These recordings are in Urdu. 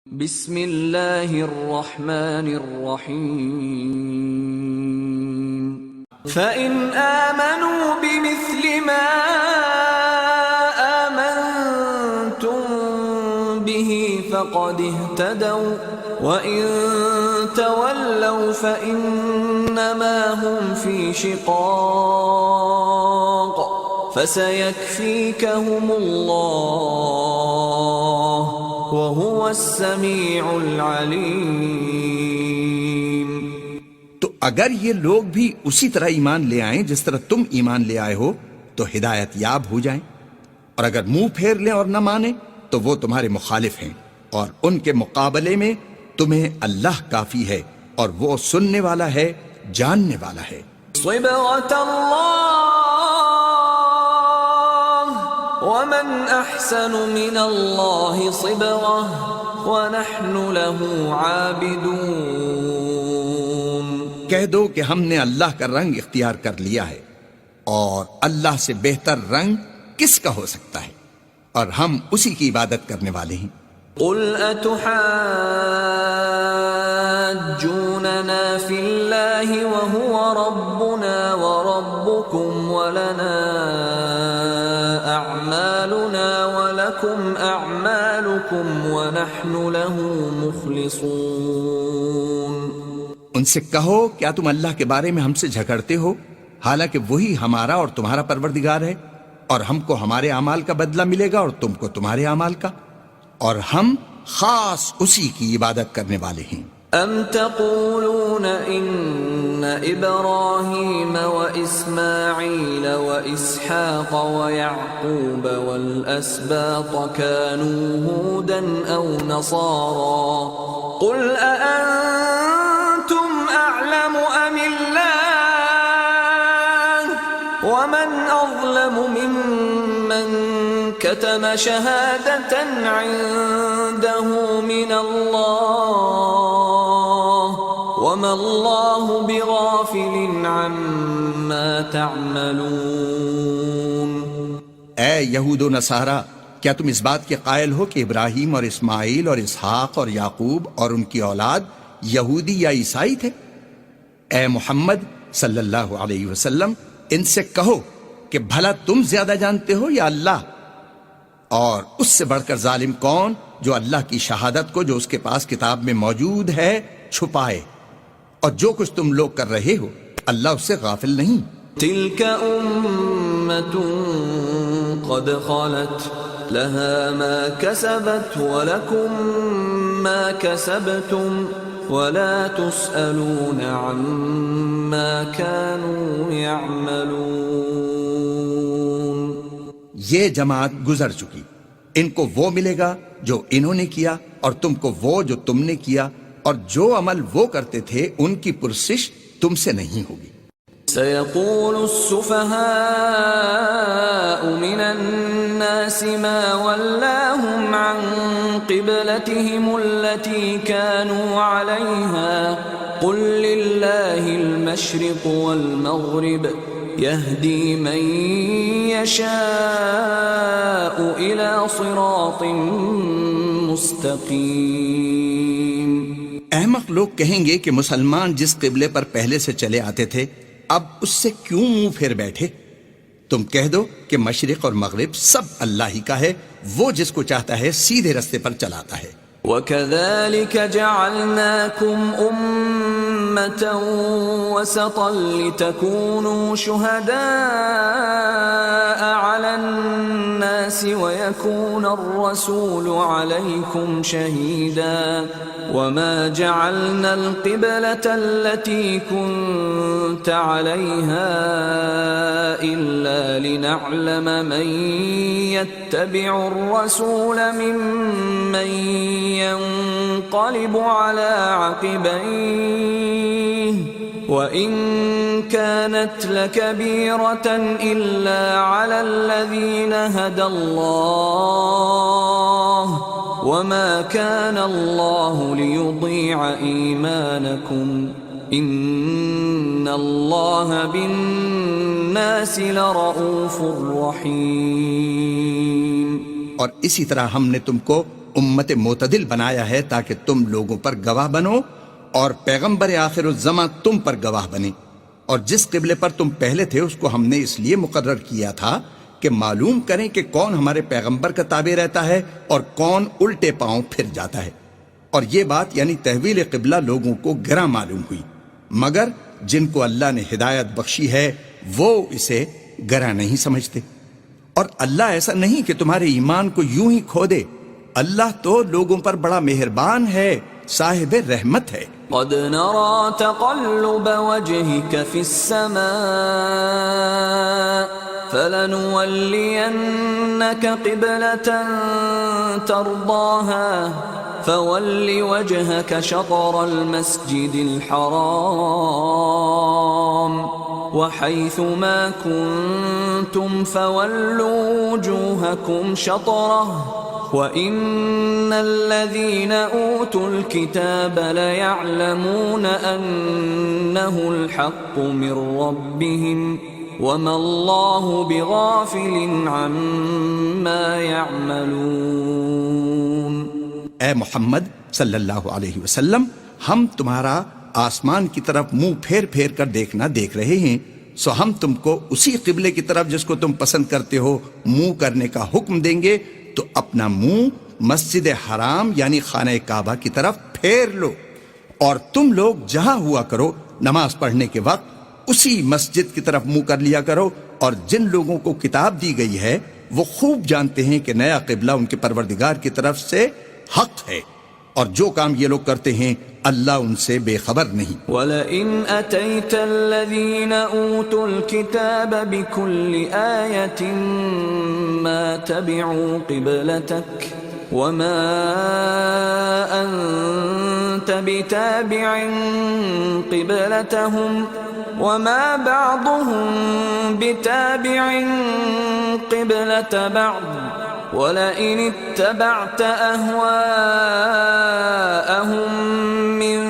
بسم اللہ الرحمن الرحیم فَإِنْ آمَنُوا بِمِثْلِ مَا آمَنْتُمْ بِهِ فَقَدِ اهْتَدَوْا وَإِنْ تَوَلَّوْا فَإِنَّمَا هُمْ فِي شِقَاقٍ فَسَيَكْفِيكَهُمُ اللَّهُ وَهُوَ السَّمِيعُ الْعَلِيمُ۔ تو اگر یہ لوگ بھی اسی طرح ایمان لے آئیں جس طرح تم ایمان لے آئے ہو تو ہدایت یاب ہو جائیں، اور اگر منہ پھیر لیں اور نہ مانیں تو وہ تمہارے مخالف ہیں، اور ان کے مقابلے میں تمہیں اللہ کافی ہے، اور وہ سننے والا ہے، جاننے والا ہے۔ صبغة الله ومن أحسن من الله صبغة ونحن له عابدون۔ کہہ دو کہ ہم نے اللہ کا رنگ اختیار کر لیا ہے، اور اللہ سے بہتر رنگ کس کا ہو سکتا ہے، اور ہم اسی کی عبادت کرنے والے ہیں۔ قل أتحاجوننا في الله وهو ربنا وربكم ولنا أعمالنا ولكم أعمالكم ونحن له مخلصون۔ ان سے کہو کیا تم اللہ کے بارے میں ہم سے جھگڑتے ہو، حالانکہ وہی ہمارا اور تمہارا پروردگار ہے، اور ہم کو ہمارے اعمال کا بدلہ ملے گا اور تم کو تمہارے اعمال کا، اور ہم خاص اسی کی عبادت کرنے والے ہیں۔ ام تقولون ان ابراہیم واسماعیل واسحاق ویعقوب والاسباط كانوا هودا او نصارا قل اانتم اعلم ام اللہ ومن اظلم ممن كتم شهادة عنده من الله وما الله بغافل عما تعملون۔ اے یہود و نصارہ، کیا تم اس بات کے قائل ہو کہ ابراہیم اور اسماعیل اور اسحاق اور یعقوب اور ان کی اولاد یہودی یا عیسائی تھے؟ اے محمد صلی اللہ علیہ وسلم، ان سے کہو کہ بھلا تم زیادہ جانتے ہو یا اللہ؟ اور اس سے بڑھ کر ظالم کون جو اللہ کی شہادت کو جو اس کے پاس کتاب میں موجود ہے چھپائے، اور جو کچھ تم لوگ کر رہے ہو اللہ اس سے غافل نہیں۔ تلك أمة قد خلت لها ما كسبت ولكم ما كسبتم ولا تسألون عما كانوا يعملون۔ یہ جماعت گزر چکی، ان کو وہ ملے گا جو انہوں نے کیا، اور تم کو وہ جو تم نے کیا، اور جو عمل وہ کرتے تھے ان کی پرسش تم سے نہیں ہوگی۔ سيقول السفهاء من الناس ما ولاهم عن قبلتهم التي كانوا عليها قل لله المشرق والمغرب يهدي من يشاء إلى صراط مستقيم۔ احمق لوگ کہیں گے کہ مسلمان جس قبلے پر پہلے سے چلے آتے تھے اب اس سے کیوں منہ پھیر بیٹھے؟ تم کہہ دو کہ مشرق اور مغرب سب اللہ ہی کا ہے، وہ جس کو چاہتا ہے سیدھے رستے پر چلاتا ہے۔ وَكَذَلِكَ جَعَلْنَاكُمْ أُمَّةً وَسَطًا لِتَكُونُوا شُهَدَاءَ عَلَى النَّاسِ وَيَكُونَ الرَّسُولُ عَلَيْكُمْ شَهِيدًا وَمَا جَعَلْنَا الْقِبْلَةَ الَّتِي كُنْتَ عَلَيْهَا إِلَّا لِنَعْلَمَ مَنْ يَتَّبِعُ الرَّسُولَ مِمَّنْ ينقلب على عقبيه وإن كانت لكبيرة إلا على الذين هدى الله وما كان الله ليضيع إيمانكم إن الله بالناس لرؤوف رحيم۔ اور اسی طرح ہم نے تم کو امت معتدل بنایا ہے تاکہ تم لوگوں پر گواہ بنو اور پیغمبر آخر الزماں تم پر گواہ بنے، اور جس قبلے پر تم پہلے تھے اس کو ہم نے اس لیے مقرر کیا تھا کہ معلوم کریں کہ کون ہمارے پیغمبر کا تابع رہتا ہے اور کون الٹے پاؤں پھر جاتا ہے۔ اور یہ بات یعنی تحویل قبلہ لوگوں کو گراں معلوم ہوئی، مگر جن کو اللہ نے ہدایت بخشی ہے وہ اسے گراں نہیں سمجھتے۔ اور اللہ ایسا نہیں کہ تمہارے ایمان کو یوں ہی کھو دے، اللہ تو لوگوں پر بڑا مہربان ہے، صاحب رحمت ہے۔ قد نرى تقلب وجهك في السماء فلنولينك قبلة ترضاها فول وجهك شطر المسجد الحرام وحيث ما كنتم فولوا وجوهكم شطره وَإِنَّ الَّذِينَ أُوتُوا الْكِتَابَ لَيَعْلَمُونَ أَنَّهُ الْحَقُّ مِنْ رَبِّهِمْ وَمَا اللَّهُ بِغَافِلٍ عَمَّا يَعْمَلُونَ۔ اے محمد صلی اللہ علیہ وسلم، ہم تمہارا آسمان کی طرف منہ پھیر پھیر کر دیکھنا دیکھ رہے ہیں، سو ہم تم کو اسی قبلے کی طرف جس کو تم پسند کرتے ہو منہ کرنے کا حکم دیں گے، تو اپنا منہ مسجد حرام یعنی خانہ کعبہ کی طرف پھیر لو، اور تم لوگ جہاں ہوا کرو نماز پڑھنے کے وقت اسی مسجد کی طرف منہ کر لیا کرو۔ اور جن لوگوں کو کتاب دی گئی ہے وہ خوب جانتے ہیں کہ نیا قبلہ ان کے پروردگار کی طرف سے حق ہے، اور جو کام یہ لوگ کرتے ہیں اللہ ان سے بے خبر نہیں۔ وَلَئِنْ أَتَيْتَ الَّذِينَ أُوتُوا الْكِتَابَ بِكُلِّ آيَةٍ مَا تَبِعُوا قِبْلَتَكَ وَمَا أَنْتَ بِتَابِعٍ قِبْلَتَهُمْ وَمَا بَعْضُهُمْ بِتَابِعٍ قِبْلَةَ بَعْضٍ وَلَئِنِ اتَّبَعْتَ أَهْوَاءَهُمْ مِنْ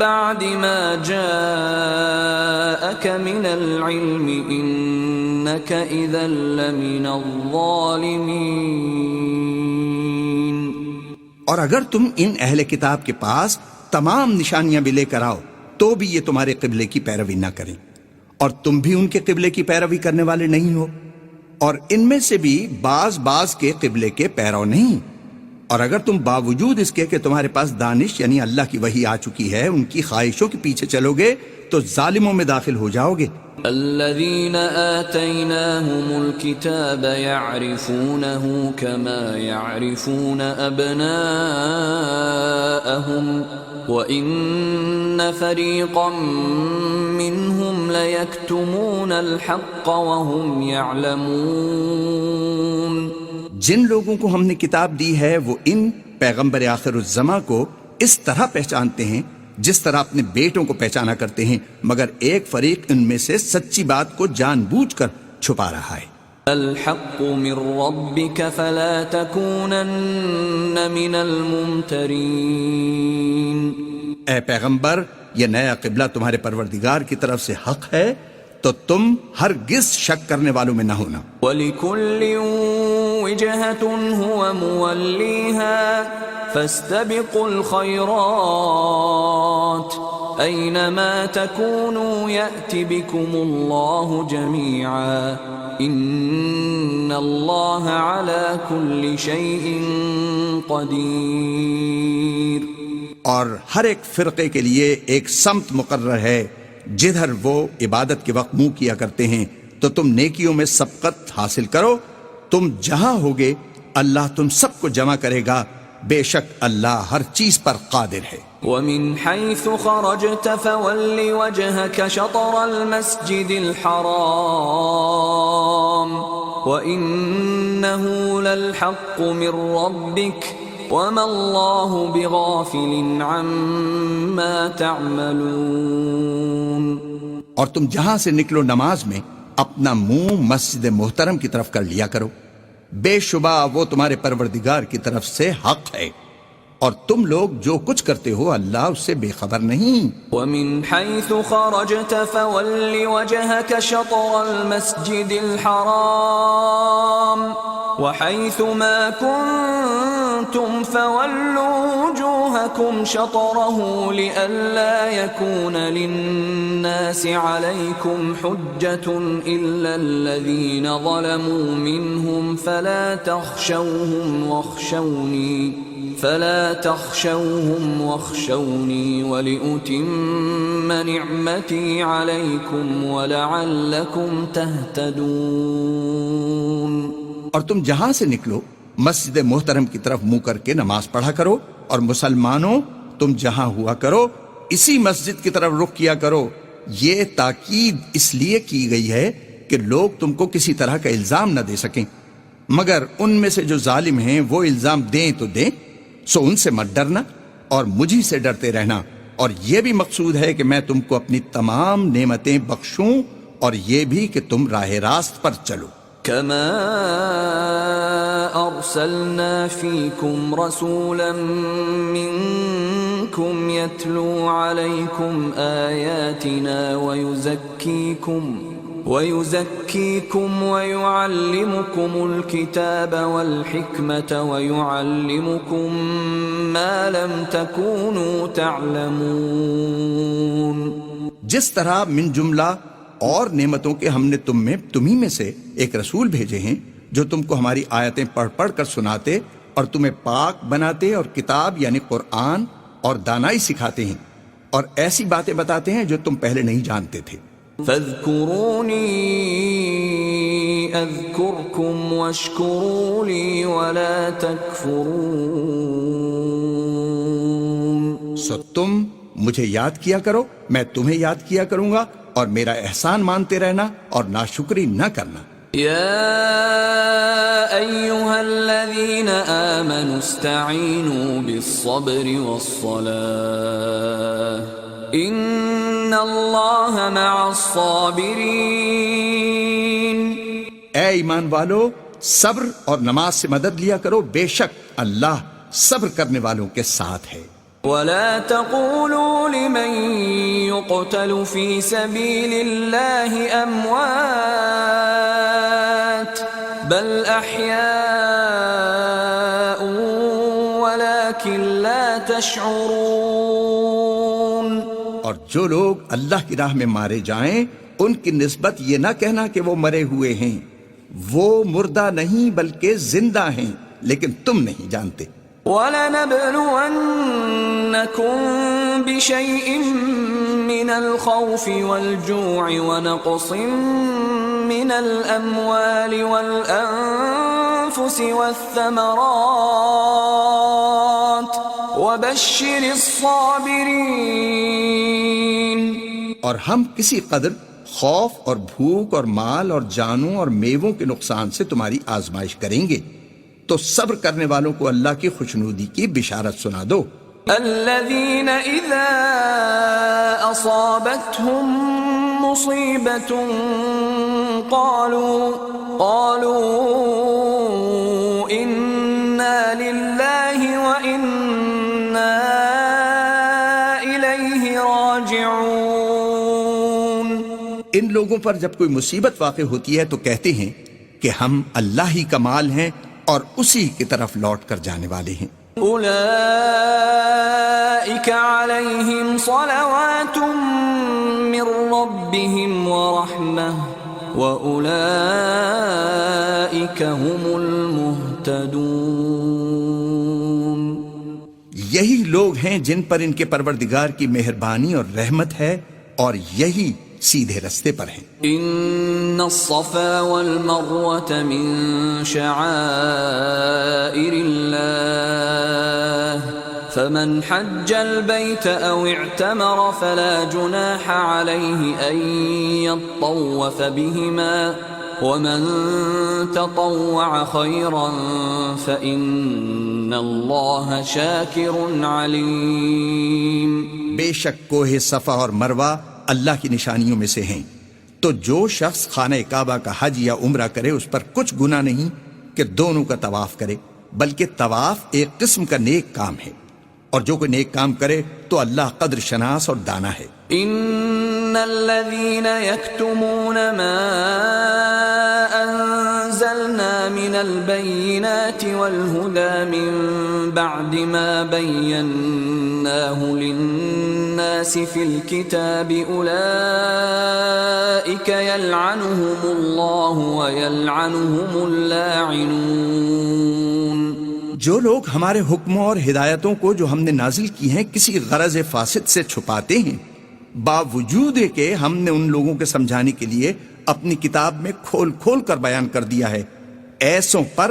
بَعْدِ مَا جَاءَكَ مِنَ الْعِلْمِ إِنَّكَ إِذًا لَمِنَ الظَّالِمِينَ۔ اور اگر تم ان اہل کتاب کے پاس تمام نشانیاں بھی لے کر آؤ تو بھی یہ تمہارے قبلے کی پیروی نہ کریں، اور تم بھی ان کے قبلے کی پیروی کرنے والے نہیں ہو، اور ان میں سے بھی بعض کے قبلے کے پیرو نہیں۔ اور اگر تم باوجود اس کے کہ تمہارے پاس دانش یعنی اللہ کی وحی آ چکی ہے ان کی خواہشوں کے پیچھے چلو گے تو ظالموں میں داخل ہو جاؤ گے۔ الذين آتيناهم الكتاب يعرفونه كما يعرفون أبناءهم وإن فريقا منهم ليكتمون الحق وهم يعلمون۔ جن لوگوں کو ہم نے کتاب دی ہے وہ ان پیغمبر آخر الزماں کو اس طرح پہچانتے ہیں جس طرح اپنے بیٹوں کو پہچانا کرتے ہیں، مگر ایک فریق ان میں سے سچی بات کو جان بوجھ کر چھپا رہا ہے۔ الحق من ربك فلا تكونن من الممترين۔ اے پیغمبر، یہ نیا قبلہ تمہارے پروردگار کی طرف سے حق ہے تو تم ہرگز شک کرنے والوں میں نہ ہونا۔ وَلِكُلٍّ وِجْهَةٌ هُوَ مُوَلِّيهَا فَاسْتَبِقُوا الْخَيْرَاتِ أَيْنَمَا تَكُونُوا يَأْتِ بِكُمُ اللَّهُ جَمِيعًا إِنَّ اللَّهَ عَلَى كُلِّ شَيْءٍ قَدِيرٌ۔ اور ہر ایک فرقے کے لیے ایک سمت مقرر ہے جدھر وہ عبادت کے وقت منہ کیا کرتے ہیں، تو تم نیکیوں میں سبقت حاصل کرو، تم جہاں ہوگے اللہ تم سب کو جمع کرے گا، بے شک اللہ ہر چیز پر قادر ہے۔ وَمِنْ حَيْثُ خَرَجْتَ فَوَلِّ وَجْهَكَ شَطْرَ الْمَسْجِدِ الْحَرَامِ وَإِنَّهُ لَلْحَقُّ مِنْ رَبِّكَ وَمَا اللَّهُ بِغَافِلٍ عَمَّا تَعْمَلُونَ۔ اور تم جہاں سے نکلو نماز میں اپنا منہ مسجد محترم کی طرف کر لیا کرو، بے شبہ وہ تمہارے پروردگار کی طرف سے حق ہے، اور تم لوگ جو کچھ کرتے ہو اللہ اس سے بے خبر نہیں۔ وَمِنْ حَيْثُ خَرَجْتَ فَوَلِّ وَجْهَكَ شَطْرَ الْمَسْجِدِ الْحَرَامِ وَحَيْثُ مَا كُنْتُمْ كنتم فولوا وجوهكم شطره لئلا يكون للناس عليكم حجة إلا الذين ظلموا منهم فلا تخشوهم واخشوني ولأتم نعمتي عليكم ولعلكم تهتدون۔ اور تم جہاں سے نکلو مسجد محترم کی طرف منہ کر کے نماز پڑھا کرو، اور مسلمانوں تم جہاں ہوا کرو اسی مسجد کی طرف رخ کیا کرو۔ یہ تاکید اس لیے کی گئی ہے کہ لوگ تم کو کسی طرح کا الزام نہ دے سکیں، مگر ان میں سے جو ظالم ہیں وہ الزام دیں تو دیں، سو ان سے مت ڈرنا اور مجھی سے ڈرتے رہنا، اور یہ بھی مقصود ہے کہ میں تم کو اپنی تمام نعمتیں بخشوں، اور یہ بھی کہ تم راہ راست پر چلو۔ كما أرسلنا فيكم رسولا منكم يتلو عليكم آياتنا ويزكيكم ويعلمكم الكتاب والحكمة ويعلمكم ما لم تكونوا تعلمون۔ جس طرح من جملہ اور نعمتوں کے ہم نے تمہیں میں سے ایک رسول بھیجے ہیں جو تم کو ہماری آیتیں پڑھ پڑھ کر سناتے اور تمہیں پاک بناتے اور کتاب یعنی قرآن اور دانائی سکھاتے ہیں اور ایسی باتیں بتاتے ہیں جو تم پہلے نہیں جانتے تھے۔ فاذکرونی اذکرکم واشکروا لی ولا تکفرون۔ سو تم مجھے یاد کیا کرو، میں تمہیں یاد کیا کروں گا، اور میرا احسان مانتے رہنا اور ناشکری نہ کرنا۔ یا ایھا الذین آمنوا استعینوا بالصبر والصلاۃ ان اللہ مع الصابرین۔ اے ایمان والو، صبر اور نماز سے مدد لیا کرو، بے شک اللہ صبر کرنے والوں کے ساتھ ہے۔ ولا تقولوا لمن يقتل في سبيل الله أموات بل أحياء ولكن لا تشعرون۔ اور جو لوگ اللہ کی راہ میں مارے جائیں ان کی نسبت یہ نہ کہنا کہ وہ مرے ہوئے ہیں، وہ مردہ نہیں بلکہ زندہ ہیں، لیکن تم نہیں جانتے۔ وَلَنَبْلُوَنَّكُمْ بِشَيْءٍ مِّنَ الْخَوْفِ وَالْجُوعِ وَنَقْصٍ مِّنَ الْأَمْوَالِ وَالْأَنفُسِ وَالثَّمَرَاتِ وَبَشِّرِ الصَّابِرِينَ۔ اور ہم کسی قدر خوف اور بھوک اور مال اور جانوں اور میووں کے نقصان سے تمہاری آزمائش کریں گے، تو صبر کرنے والوں کو اللہ کی خوشنودی کی بشارت سنا دو۔ الذین اذا اصابتهم مصیبۃ قالوا انا للہ وانا الیہ راجعون۔ ان لوگوں پر جب کوئی مصیبت واقع ہوتی ہے تو کہتے ہیں کہ ہم اللہ ہی کا مال ہیں اور اسی کی طرف لوٹ کر جانے والے ہیں۔ اولئک علیہم صلوات من ربہم ورحمہ واولئک هم المہتدون۔ یہی لوگ ہیں جن پر ان کے پروردگار کی مہربانی اور رحمت ہے، اور یہی سیدھے رستے پر ہیں۔ ان الصفا والمروة من شعائر اللہ فمن حج البيت او اعتمر فلا جناح عليه ان يطوف بهما ومن تطوع خيرا فإن الله شاكر عليم۔ بے شک کوہ صفا اور مروہ اللہ کی نشانیوں میں سے ہیں، تو جو شخص خانہ کعبہ کا حج یا عمرہ کرے اس پر کچھ گناہ نہیں کہ دونوں کا طواف کرے، بلکہ طواف ایک قسم کا نیک کام ہے، اور جو کوئی نیک کام کرے تو اللہ قدر شناس اور دانا ہے۔ ان الذين يكتمون ما انزل أنزلنا من البينات والهدى من بعد ما بيناه للناس في الكتاب أولئك يلعنهم الله ويلعنهم اللاعنون. جو لوگ ہمارے حکموں اور ہدایتوں کو جو ہم نے نازل کی ہیں کسی غرض فاسد سے چھپاتے ہیں، باوجود کہ ہم نے ان لوگوں کے سمجھانے کے لیے اپنی کتاب میں کھول کھول کر بیان کر دیا ہے، ایسوں پر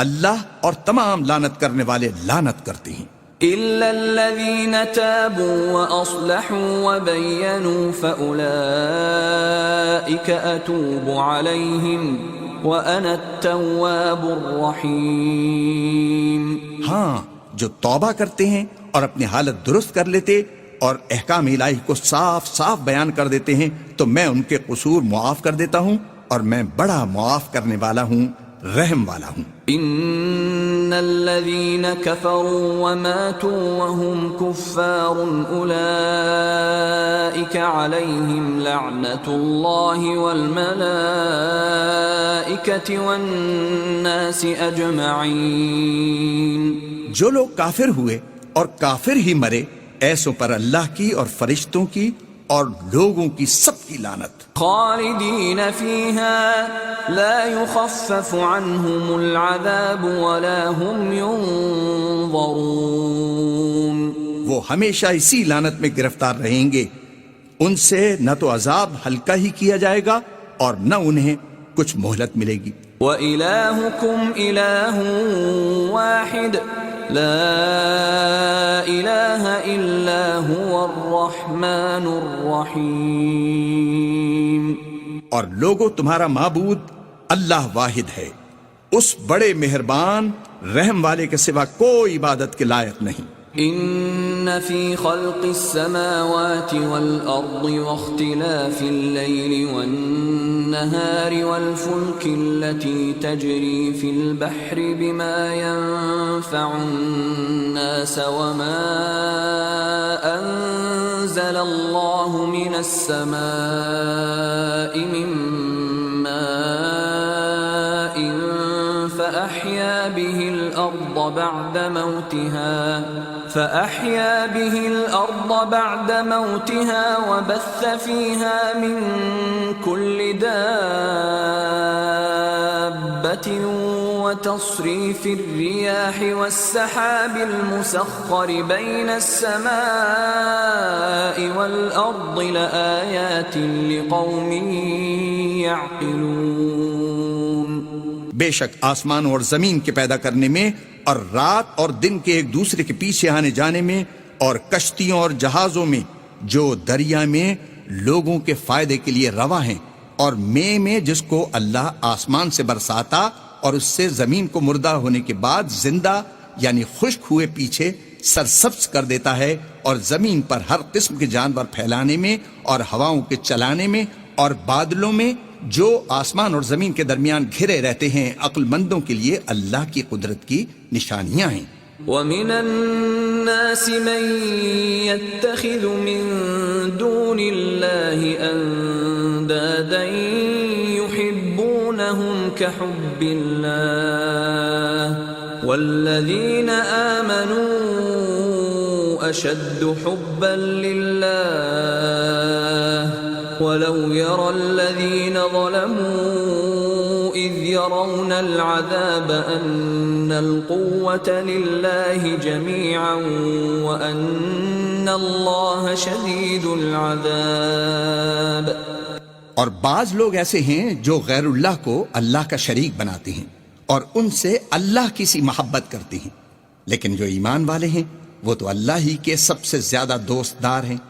اللہ اور تمام لعنت کرنے والے لعنت کرتے ہیں. إلا الذين تابوا وأصلحوا وبينوا فأولئك أتوب عليهم وأنا التواب الرحيم. ہاں، جو توبہ کرتے ہیں اور اپنی حالت درست کر لیتے اور احکام الہی کو صاف صاف بیان کر دیتے ہیں تو میں ان کے قصور معاف کر دیتا ہوں اور میں بڑا معاف کرنے والا ہوں، رحم والا ہوں. إن الذين كفروا وماتوا وهم كفار أولئك عليهم لعنة الله والملائكة والناس أجمعين. جو لوگ کافر ہوئے اور کافر ہی مرے، ایسوں پر اللہ کی اور فرشتوں کی اور لوگوں کی سب کی لعنت. خالدین فیہا لا یخفف عنہم العذاب ولا هم ينظرون. وہ ہمیشہ اسی لعنت میں گرفتار رہیں گے، ان سے نہ تو عذاب ہلکا ہی کیا جائے گا اور نہ انہیں کچھ مہلت ملے گی. وَإِلَٰهُكُمْ إِلَٰهٌ وَاحِدٌ لا الہ الا هو الرحمن الرحیم. اور لوگو تمہارا معبود اللہ واحد ہے، اس بڑے مہربان رحم والے کے سوا کوئی عبادت کے لائق نہیں. ان فی خلق السماوات والارض واختلاف الليل والنهار والفلك التي تجري في البحر بما ينفع الناس وما انزل الله من السماء من ماء فأحيا به الأرض بعد موتها وبث فيها من كل دابة وتصريف الرياح والسحاب المسخر بين السماء والأرض لآيات لقوم يعقلون. بے شک آسمان اور زمین کے پیدا کرنے میں اور رات اور دن کے ایک دوسرے کے پیچھے آنے جانے میں اور کشتیوں اور جہازوں میں جو دریا میں لوگوں کے فائدے کے لیے روا ہیں، اور میں جس کو اللہ آسمان سے برساتا اور اس سے زمین کو مردہ ہونے کے بعد زندہ یعنی خشک ہوئے پیچھے سرسبز کر دیتا ہے، اور زمین پر ہر قسم کے جانور پھیلانے میں اور ہواؤں کے چلانے میں اور بادلوں میں جو آسمان اور زمین کے درمیان گھرے رہتے ہیں، عقل مندوں کے لیے اللہ کی قدرت کی نشانیاں ہیں. وَمِنَ النَّاسِ مَن يَتَّخِذُ مِن دُونِ اللَّهِ أَندَادًا يُحِبُّونَهُمْ كَحُبِّ اللَّهِ وَالَّذِينَ آمَنُوا أَشَدُّ حُبًّا لِلَّهِ وَلَوْ يَرَى الَّذِينَ ظَلَمُوا إِذْ يَرَوْنَ الْعَذَابَ أَنَّ الْقُوَّةَ لِلَّهِ جَمِيعًا وَأَنَّ اللَّهَ شَدِيدُ الْعَذَابِ. اور بعض لوگ ایسے ہیں جو غیر اللہ کو اللہ کا شریک بناتے ہیں اور ان سے اللہ کی سی محبت کرتے ہیں، لیکن جو ایمان والے ہیں وہ تو اللہ ہی کے سب سے زیادہ دوست دار ہیں.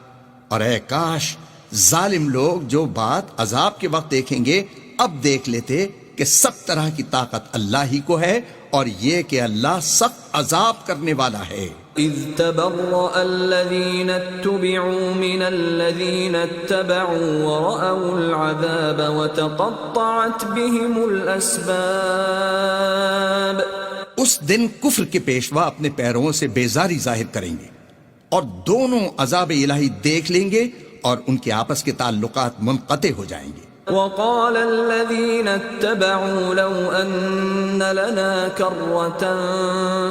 اور اے کاش ظالم لوگ جو بات عذاب کے وقت دیکھیں گے اب دیکھ لیتے کہ سب طرح کی طاقت اللہ ہی کو ہے اور یہ کہ اللہ سخت عذاب کرنے والا ہے. اذ تبرأ الذين اتبعوا من الذين اتبعوا ورأوا العذاب وتقطعت بهم الأسباب. اس دن کفر کے پیشوا اپنے پیروں سے بیزاری ظاہر کریں گے اور دونوں عذاب الہی دیکھ لیں گے اور ان کے آپس کے تعلقات منقطع ہو جائیں گے. وقال الذين اتبعوا لو أن لنا كرة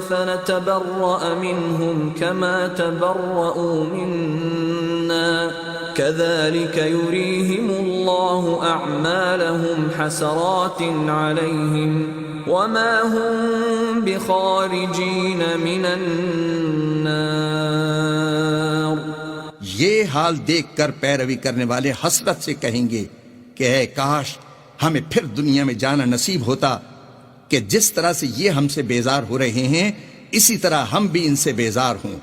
فنتبرأ منهم كما تبرؤوا منا كذلك يريهم الله أعمالهم حسرات عليهم وما هم بخارجين من النار. یہ حال دیکھ کر پیروی کرنے والے حسرت سے کہیں گے کہ اے کاش ہمیں پھر دنیا میں جانا نصیب ہوتا کہ جس طرح سے یہ ہم سے بیزار ہو رہے ہیں اسی طرح ہم بھی ان سے بیزار ہوں.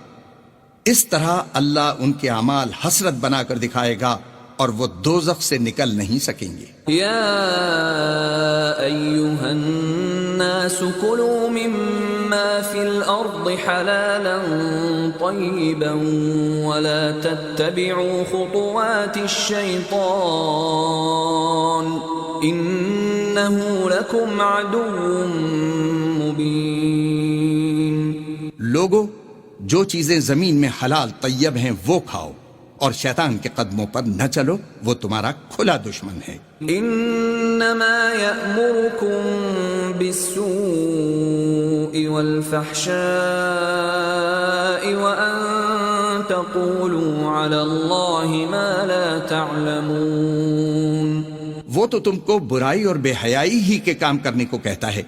اس طرح اللہ ان کے اعمال حسرت بنا کر دکھائے گا اور وہ دوزخ سے نکل نہیں سکیں گے. یا ایھا الناس کلوا مما فی الارض حلالا طیبا ولا تتبعوا خطوات الشیطان انه لکم عدو مبین. لوگو جو چیزیں زمین میں حلال طیب ہیں وہ کھاؤ اور شیطان کے قدموں پر نہ چلو، وہ تمہارا کھلا دشمن ہے. انما یأمرکم بالسوء والفحشاء وان تقولوا علی اللہ ما لا تعلمون. وہ تو تم کو برائی اور بے حیائی ہی کے کام کرنے کو کہتا ہے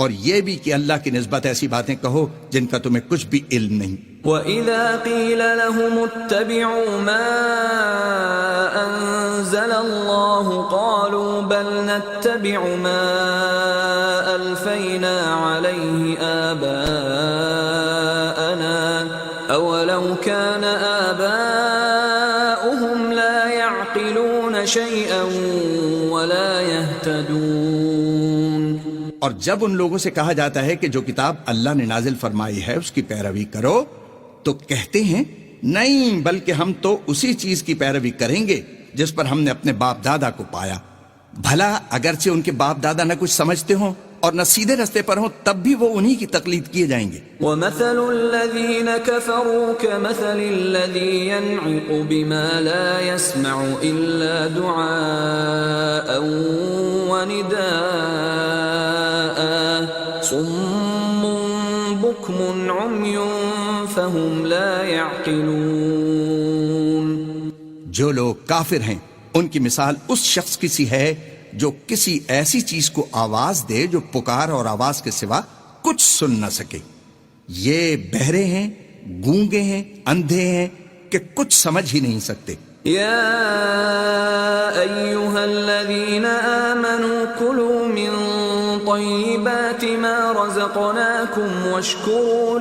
اور یہ بھی کہ اللہ کی نسبت ایسی باتیں کہو جن کا تمہیں کچھ بھی علم نہیں. وَإِذَا قِيلَ لَهُمُ اتَّبِعُوا مَا أَنزَلَ اللَّهُ قَالُوا بَلْ نَتَّبِعُ مَا أَلْفَيْنَا عَلَيْهِ آبَاءَنَا أَوَلَوْ كَانَ آبَاؤُهُمْ لَا يَعْقِلُونَ شَيْئًا وَلَا يَهْتَدُونَ. اور جب ان لوگوں سے کہا جاتا ہے کہ جو کتاب اللہ نے نازل فرمائی ہے اس کی پیروی کرو تو کہتے ہیں نہیں، بلکہ ہم تو اسی چیز کی پیروی کریں گے جس پر ہم نے اپنے باپ دادا کو پایا. بھلا اگرچہ ان کے باپ دادا نہ کچھ سمجھتے ہوں اور نہ سیدھے رستے پر ہوں تب بھی وہ انہی کی تقلید کیے جائیں گے. وَمَثَلُ الَّذِينَ كَفَرُوا كَمَثَلِ الَّذِي يَنْعِقُ بِمَا لَا يَسْمَعُ إِلَّا دُعَاءً وَنِدَاءً صُمٌّ بُكْمٌ عُمْيٌ فَهُمْ لَا يَعْقِلُونَ. جو لوگ کافر ہیں ان کی مثال اس شخص کی سی ہے جو کسی ایسی چیز کو آواز دے جو پکار اور آواز کے سوا کچھ سن نہ سکے. یہ بہرے ہیں، گونگے ہیں، اندھے ہیں کہ کچھ سمجھ ہی نہیں سکتے. یا ایھا الذین آمنوا کلوا من طیبات ما رزقناکم واشکروا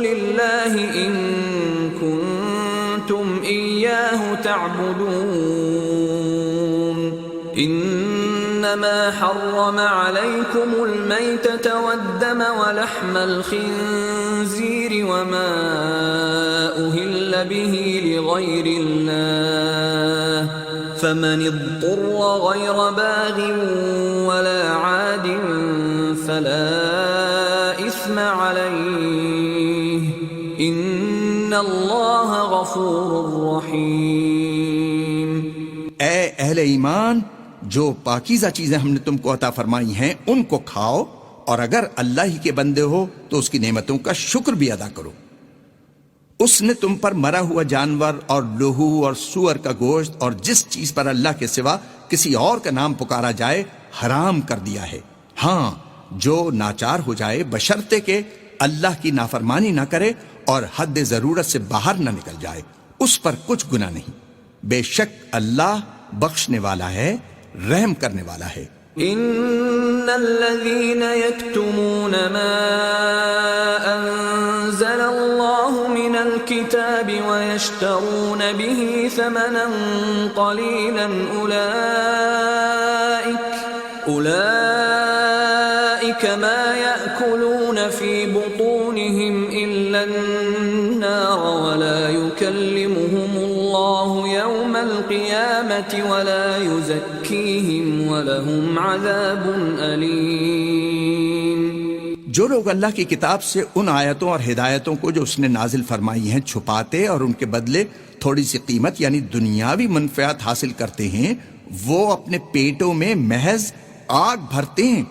للہ ان کنتم ایاہ تعبدون. انما حرم علیکم المیتۃ والدم ولحم الخنزیر وما اہل به لغیر اللہ فمن اضطر غیر باغ ولا عاد فلا اثم علیہ ان اللہ غفور رحیم. اے اہل ایمان، جو پاکیزہ چیزیں ہم نے تم کو عطا فرمائی ہیں ان کو کھاؤ، اور اگر اللہ ہی کے بندے ہو تو اس کی نعمتوں کا شکر بھی ادا کرو. اس نے تم پر مرا ہوا جانور اور لہو اور سور کا گوشت اور جس چیز پر اللہ کے سوا کسی اور کا نام پکارا جائے حرام کر دیا ہے. ہاں، جو ناچار ہو جائے بشرطے کہ اللہ کی نافرمانی نہ کرے اور حد ضرورت سے باہر نہ نکل جائے، اس پر کچھ گناہ نہیں. بے شک اللہ بخشنے والا ہے، رحم کرنے والا ہے. ان الذين يكتمون ما انزل الله من الكتاب ويشترون به ثمنا قليلا اولئك ما يأكلون في بطونهم الا النار ولا يكلمهم الله يوم القيامة ولا يزكيهم ولهم عذاب أليم. جو لوگ اللہ کی کتاب سے ان آیتوں اور ہدایتوں کو جو اس نے نازل فرمائی ہیں چھپاتے اور ان کے بدلے تھوڑی سی قیمت یعنی دنیاوی منفعت حاصل کرتے ہیں، وہ اپنے پیٹوں میں محض آگ بھرتے ہیں۔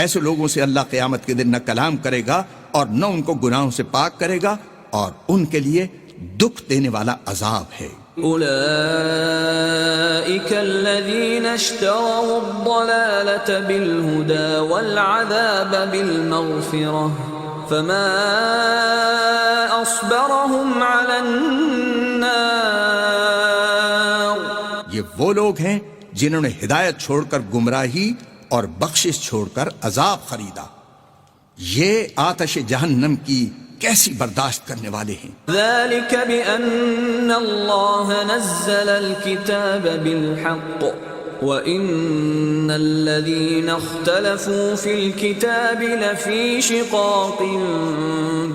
ایسے لوگوں سے اللہ قیامت کے دن نہ کلام کرے گا اور نہ ان کو گناہوں سے پاک کرے گا، اور ان کے لیے دکھ دینے والا عذاب ہے۔ أولئك الذين اشتروا الضلالة بالهدى والعذاب بالمغفرة فما أصبرهم على النار۔ یہ وہ لوگ ہیں جنہوں نے ہدایت چھوڑ کر گمراہی اور بخشش چھوڑ کر عذاب خریدا، یہ آتش جہنم کی کیسی برداشت کرنے والے ہیں۔ ذلك بأن الله نزل الكتاب بالحق وإن الذين اختلفوا في الكتاب لفي شقاق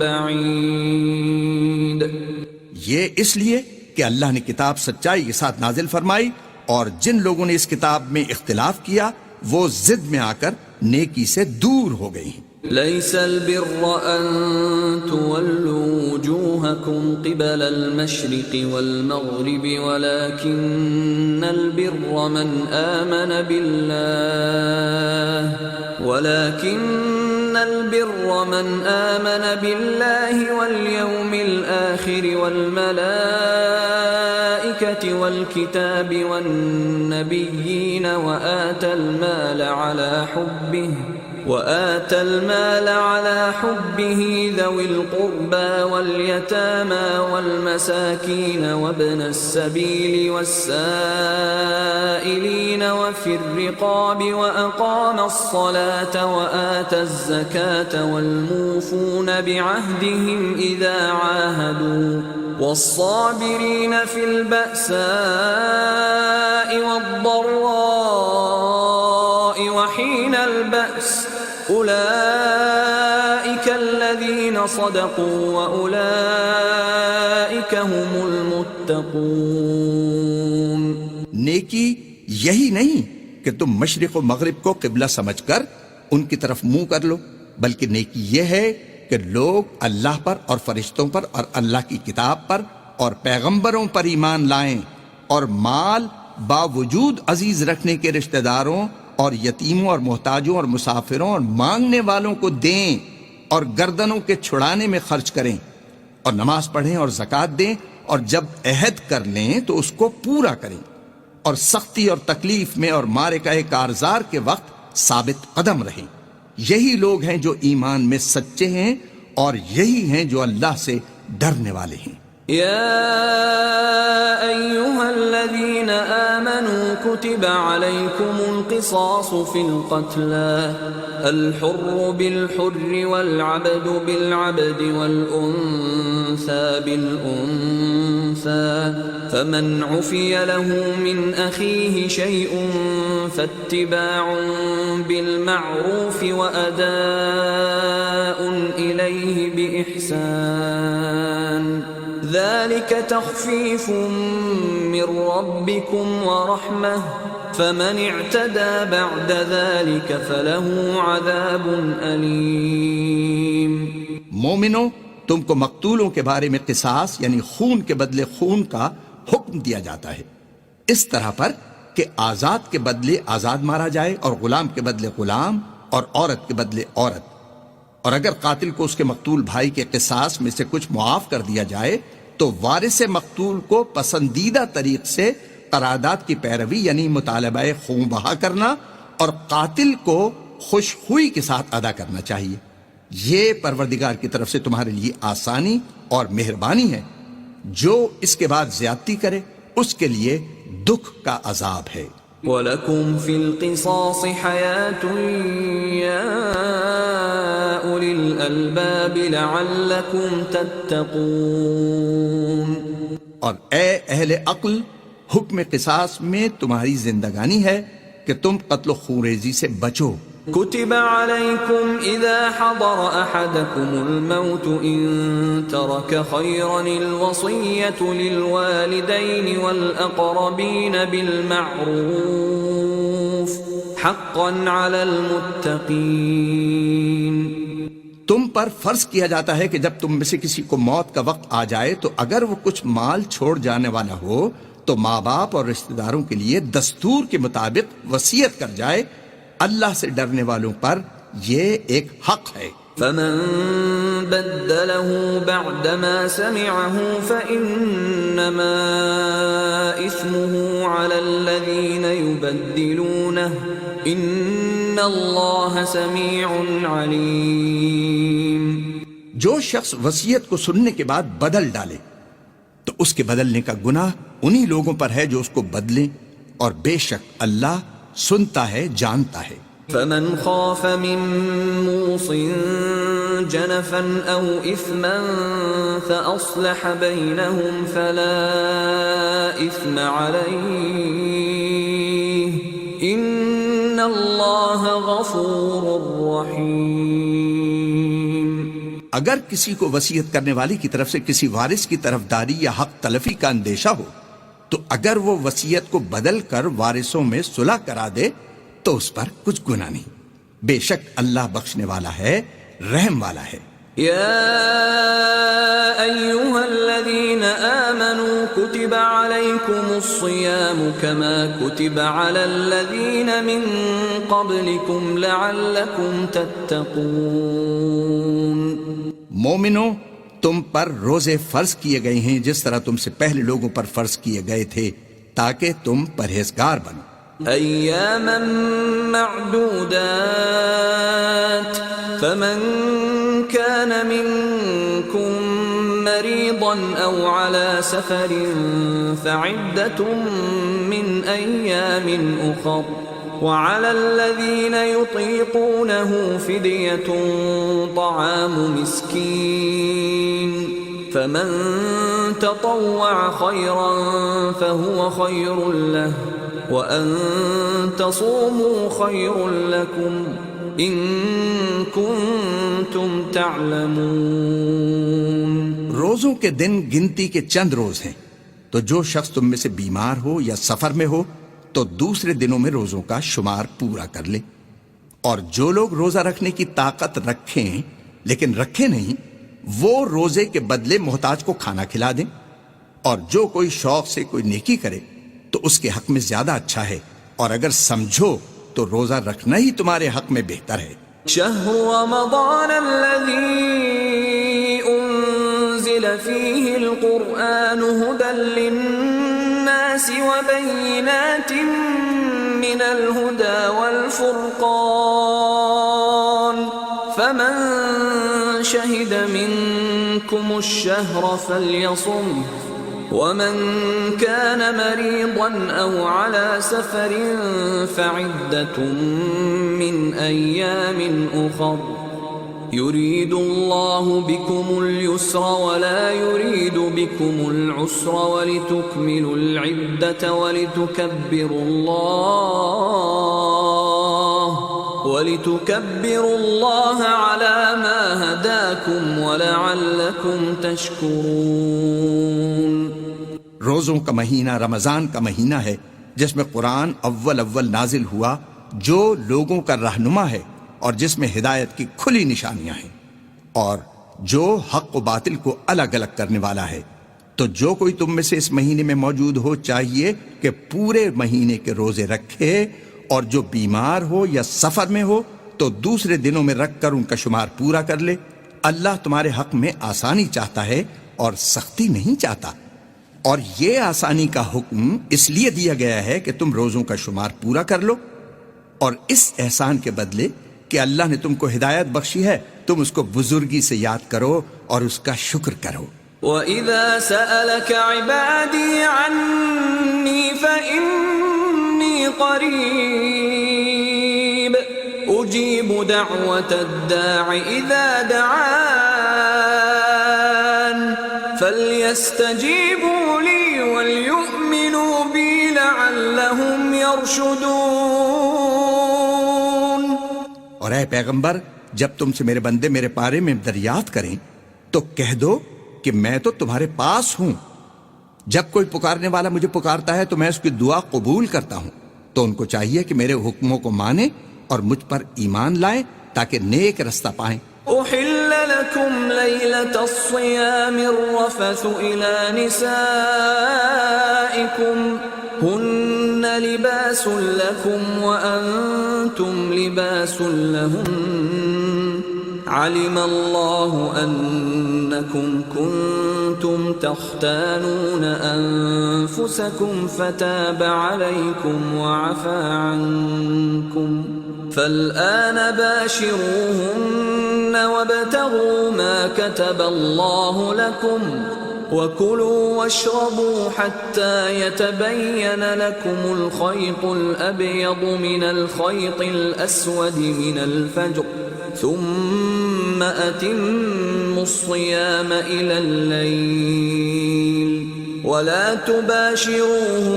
بعيد۔ یہ اس لیے کہ اللہ نے کتاب سچائی کے ساتھ نازل فرمائی، اور جن لوگوں نے اس کتاب میں اختلاف کیا وہ ضد میں آ کر نیکی سے دور ہو گئے ہیں۔ ليس البر أن تولوا وجوهكم قبل المشرق والمغرب ولكن البر من آمن بالله واليوم الآخر والملائكة والكتاب والنبيين وآتى المال على حبه ذوي القربى واليتامى والمساكين وابن السبيل والسائلين وفي الرقاب وأقام الصلاة وآتى الزكاة والموفون بعهدهم إذا عاهدوا والصابرين في البأساء والضراء وحين البأس أولئك الذين صدقوا وأولئك هم المتقون۔ نیکی یہی نہیں کہ تم مشرق و مغرب کو قبلہ سمجھ کر ان کی طرف منہ کر لو، بلکہ نیکی یہ ہے کہ لوگ اللہ پر اور فرشتوں پر اور اللہ کی کتاب پر اور پیغمبروں پر ایمان لائیں، اور مال باوجود عزیز رکھنے کے رشتہ داروں اور یتیموں اور محتاجوں اور مسافروں اور مانگنے والوں کو دیں، اور گردنوں کے چھڑانے میں خرچ کریں، اور نماز پڑھیں اور زکوٰۃ دیں، اور جب عہد کر لیں تو اس کو پورا کریں، اور سختی اور تکلیف میں اور مارکہ کارزار کے وقت ثابت قدم رہیں۔ یہی لوگ ہیں جو ایمان میں سچے ہیں، اور یہی ہیں جو اللہ سے ڈرنے والے ہیں۔ يا أيها الذين آمنوا كتب عليكم القصاص في القتلى الحر بالحر والعبد بالعبد والأنثى بالأنثى فمن عفي له من أخيه شيء فاتباع بالمعروف وأداء إليه بإحسان ذلك تخفيف من ربكم ورحمة فمن اعتدى بعد ذلك فله عذاب أليم۔ مومنوں، تم کو مقتولوں کے بارے میں قصاص یعنی خون کے بدلے خون کا حکم دیا جاتا ہے، اس طرح پر کہ آزاد کے بدلے آزاد مارا جائے، اور غلام کے بدلے غلام، اور عورت کے بدلے عورت۔ اور اگر قاتل کو اس کے مقتول بھائی کے قصاص میں سے کچھ معاف کر دیا جائے تو وارث مقتول کو پسندیدہ طریق سے قرارداد کی پیروی یعنی مطالبہ خون بہا کرنا اور قاتل کو خوش خوئی کے ساتھ ادا کرنا چاہیے۔ یہ پروردگار کی طرف سے تمہارے لیے آسانی اور مہربانی ہے۔ جو اس کے بعد زیادتی کرے اس کے لیے دکھ کا عذاب ہے۔ وَلَكُمْ فِي الْقِصَاصِ حَيَاةٌ يَا أُولِي الْأَلْبَابِ لَعَلَّكُمْ تَتَّقُونَ۔ اور اے اہل عقل، حکم قصاص میں تمہاری زندگانی ہے کہ تم قتل و خونریزی سے بچو۔ كتب عليكم إذا حضر أحدكم الموت إن ترك خيرا الوصية للوالدين والأقربين بالمعروف حقا على المتقين۔ تم پر فرض کیا جاتا ہے کہ جب تم میں سے کسی کو موت کا وقت آ جائے تو اگر وہ کچھ مال چھوڑ جانے والا ہو تو ماں باپ اور رشتہ داروں کے لیے دستور کے مطابق وصیت کر جائے. اللہ سے ڈرنے والوں پر یہ ایک حق ہے. فمن بدله بعدما سمعه فإنما إثمه على الذين يبدلونه إن الله سميع عليم. جو شخص وصیت کو سننے کے بعد بدل ڈالے تو اس کے بدلنے کا گناہ انہی لوگوں پر ہے جو اس کو بدلیں، اور بے شک اللہ سنتا ہے، جانتا ہے. فمن خاف من موص جنفا أو إثما فأصلح بينهم فلا إثم عليه إن الله غفور رحيم. اگر کسی کو وصیت کرنے والی کی طرف سے کسی وارث کی طرفداری یا حق تلفی کا اندیشہ ہو تو اگر وہ وصیت کو بدل کر وارثوں میں صلح کرا دے تو اس پر کچھ گناہ نہیں. بے شک اللہ بخشنے والا ہے، رحم والا ہے. يا أيها الذين آمنوا كتب عليكم الصيام كما كتب على الذين من قبلكم لعلكم تتقون. مومنو، تم پر روزے فرض کیے گئے ہیں جس طرح تم سے پہلے لوگوں پر فرض کیے گئے تھے تاکہ تم پرہیزگار بنو. أياما معدودات فمن كان منكم مريضا أو على سفر فعدة من أيام أخر وعلى الذين يطيقونه فدية طعام مسكين فمن تطوع خيرا فهو خير له وَأَن تَصُومُوا خَيْرٌ لَكُمْ إِن كُنتُمْ تَعْلَمُونَ. روزوں کے دن گنتی کے چند روز ہیں، تو جو شخص تم میں سے بیمار ہو یا سفر میں ہو تو دوسرے دنوں میں روزوں کا شمار پورا کر لے. اور جو لوگ روزہ رکھنے کی طاقت رکھیں لیکن رکھے نہیں، وہ روزے کے بدلے محتاج کو کھانا کھلا دیں. اور جو کوئی شوق سے کوئی نیکی کرے تو اس کے حق میں زیادہ اچھا ہے، اور اگر سمجھو تو روزہ رکھنا ہی تمہارے حق میں بہتر ہے. شهر رمضان الذي أنزل فيه القرآن هدى للناس وبينات من الهدى والفرقان فمن شهد منكم الشهر فليصمه ومن كان مريضا أو على سفر فعدة من أيام أخر يريد الله بكم اليسر ولا يريد بكم العسر ولتكملوا العدة ولتكبروا الله على ما هداكم ولعلكم تشكرون. روزوں کا مہینہ رمضان کا مہینہ ہے جس میں قرآن اول نازل ہوا، جو لوگوں کا رہنما ہے اور جس میں ہدایت کی کھلی نشانیاں ہیں، اور جو حق و باطل کو الگ الگ کرنے والا ہے. تو جو کوئی تم میں سے اس مہینے میں موجود ہو چاہیے کہ پورے مہینے کے روزے رکھے، اور جو بیمار ہو یا سفر میں ہو تو دوسرے دنوں میں رکھ کر ان کا شمار پورا کر لے. اللہ تمہارے حق میں آسانی چاہتا ہے اور سختی نہیں چاہتا. اور یہ آسانی کا حکم اس لیے دیا گیا ہے کہ تم روزوں کا شمار پورا کر لو، اور اس احسان کے بدلے کہ اللہ نے تم کو ہدایت بخشی ہے تم اس کو بزرگی سے یاد کرو اور اس کا شکر کرو. وَإِذَا سَأَلَكَ عِبَادِي عَنِّي فَإِنِّي قَرِيبٌ أُجِيبُ دَعْوَةَ الدَّاعِ إِذَا دَعَانِ فَلْيَسْتَجِيبُوا لِي وَلْيُؤْمِنُوا بِي لَعَلَّهُمْ يَرْشُدُونَ. اور اے پیغمبر، جب تم سے میرے بندے میرے بارے میں دریافت کریں تو کہہ دو کہ میں تو تمہارے پاس ہوں. جب کوئی پکارنے والا مجھے پکارتا ہے تو میں اس کی دعا قبول کرتا ہوں. تو ان کو چاہیے کہ میرے حکموں کو مانیں اور مجھ پر ایمان لائیں تاکہ نیک رستہ پائیں. أحل لكم ليلة الصيام الرفث إلى نسائكم هن لباس لكم وأنتم لباس لهن علم الله أنكم كنتم تختانون أنفسكم فتاب عليكم وعفى عنكم فالآن باشروهن وابتغوا ما كتب الله لكم وكلوا واشربوا حتى يتبين لكم الخيط الأبيض من الخيط الأسود من الفجر ثم أتموا الصيام إلى الليل ولا تباشروهن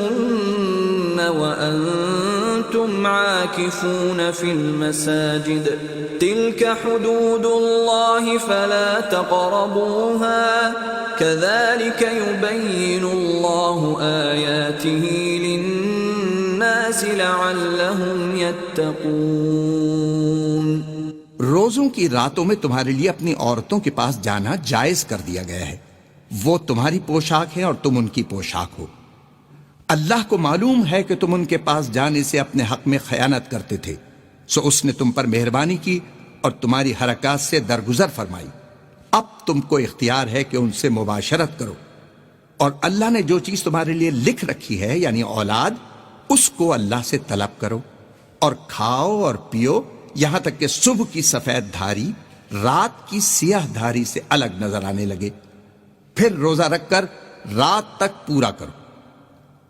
وأنتم عاكفون في المساجد تلك حدود الله فلا تقربوها كذلك يبين الله آياته للناس لعلهم يتقون۔ روزوں کی راتوں میں تمہارے لیے اپنی عورتوں کے پاس جانا جائز کر دیا گیا ہے، وہ تمہاری پوشاک ہے اور تم ان کی پوشاک ہو۔ اللہ کو معلوم ہے کہ تم ان کے پاس جانے سے اپنے حق میں خیانت کرتے تھے، سو اس نے تم پر مہربانی کی اور تمہاری حرکات سے درگزر فرمائی۔ اب تم کو اختیار ہے کہ ان سے مباشرت کرو، اور اللہ نے جو چیز تمہارے لیے لکھ رکھی ہے یعنی اولاد، اس کو اللہ سے طلب کرو اور کھاؤ اور پیو یہاں تک کہ صبح کی سفید دھاری رات کی سیاہ دھاری سے الگ نظر آنے لگے، پھر روزہ رکھ کر رات تک پورا کرو،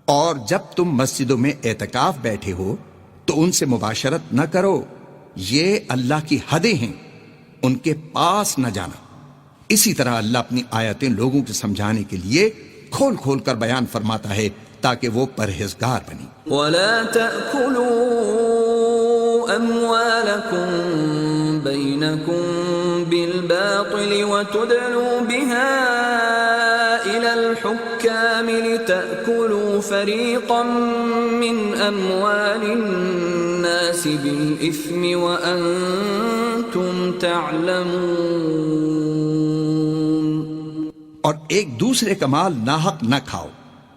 اور جب تم مسجدوں میں اعتکاف بیٹھے ہو تو ان سے مباشرت نہ کرو، یہ اللہ کی حدیں ہیں، ان کے پاس نہ جانا۔ اسی طرح اللہ اپنی آیتیں لوگوں کے سمجھانے کے لیے کھول کھول کر بیان فرماتا ہے تاکہ وہ پرہیزگار بنیں۔ وَلَا تَأْكُلُوا أَمْوَالَكُمْ بَيْنَكُمْ بِالْبَاطِلِ وَتُدْلُوا بِهَا إِلَى الْحُكَّامِ لِتَأْكُلُوا فَرِيقًا مِّنْ أَمْوَالِ النَّاسِ بِالْإِثْمِ وَأَنْتُمْ تَعْلَمُونَ۔ اور ایک دوسرے کا مال ناحق نہ کھاؤ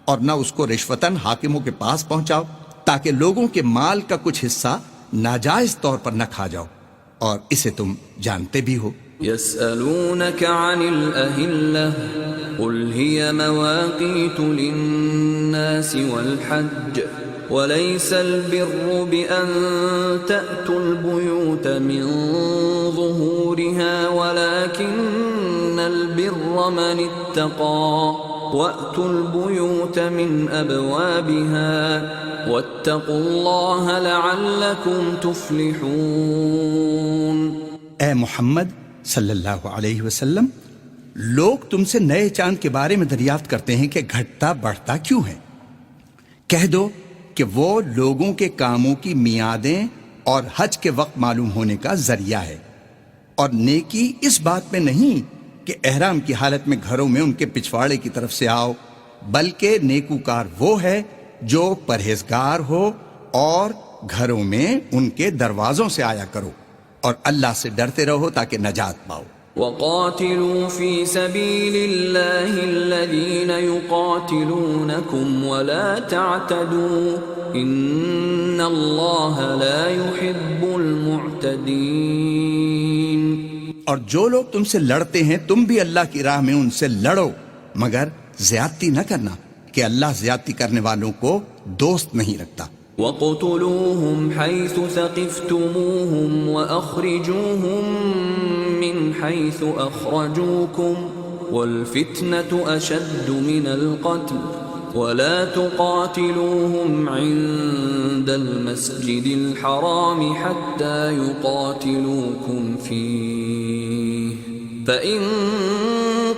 اور نہ اس کو رشوتاً حاکموں کے پاس پہنچاؤ تاکہ لوگوں کے مال کا کچھ حصہ ناجائز طور پر نہ کھا جاؤ، اور اسے تم جانتے بھی ہو۔ يسألونك عن الأهلة قل هي مواقيت للناس والحج وليس البر بأن تأتوا البيوت من ظهورها ولكن البر من اتقى وأتوا البيوت من أبوابها واتقوا الله لعلكم تفلحون۔ اے محمد صلی اللہ علیہ وسلم، لوگ تم سے نئے چاند کے بارے میں دریافت کرتے ہیں کہ گھٹتا بڑھتا کیوں ہے؟ کہہ دو کہ وہ لوگوں کے کاموں کی میعادیں اور حج کے وقت معلوم ہونے کا ذریعہ ہے، اور نیکی اس بات میں نہیں کہ احرام کی حالت میں گھروں میں ان کے پچھواڑے کی طرف سے آؤ، بلکہ نیکوکار وہ ہے جو پرہیزگار ہو اور گھروں میں ان کے دروازوں سے آیا کرو، اور اللہ سے ڈرتے رہو تاکہ نجات پاؤ۔ وَقَاتِلُوا فِي سَبِيلِ اللَّهِ الَّذِينَ يُقَاتِلُونَكُمْ وَلَا تَعْتَدُوا إِنَّ اللَّهَ لَا يُحِبُّ الْمُعْتَدِينَ۔ اور جو لوگ تم سے لڑتے ہیں تم بھی اللہ کی راہ میں ان سے لڑو، مگر زیادتی نہ کرنا کہ اللہ زیادتی کرنے والوں کو دوست نہیں رکھتا۔ وَاقْتُلُوهُمْ حَيْثُ ثَقِفْتُمُوهُمْ وَأَخْرِجُوهُمْ مِنْ حَيْثُ أَخْرَجُوكُمْ وَالْفِتْنَةُ أَشَدُّ مِنَ الْقَتْلِ وَلَا تُقَاتِلُوهُمْ عِنْدَ الْمَسْجِدِ الْحَرَامِ حَتَّى يُقَاتِلُوكُمْ فِيهِ فَإِنْ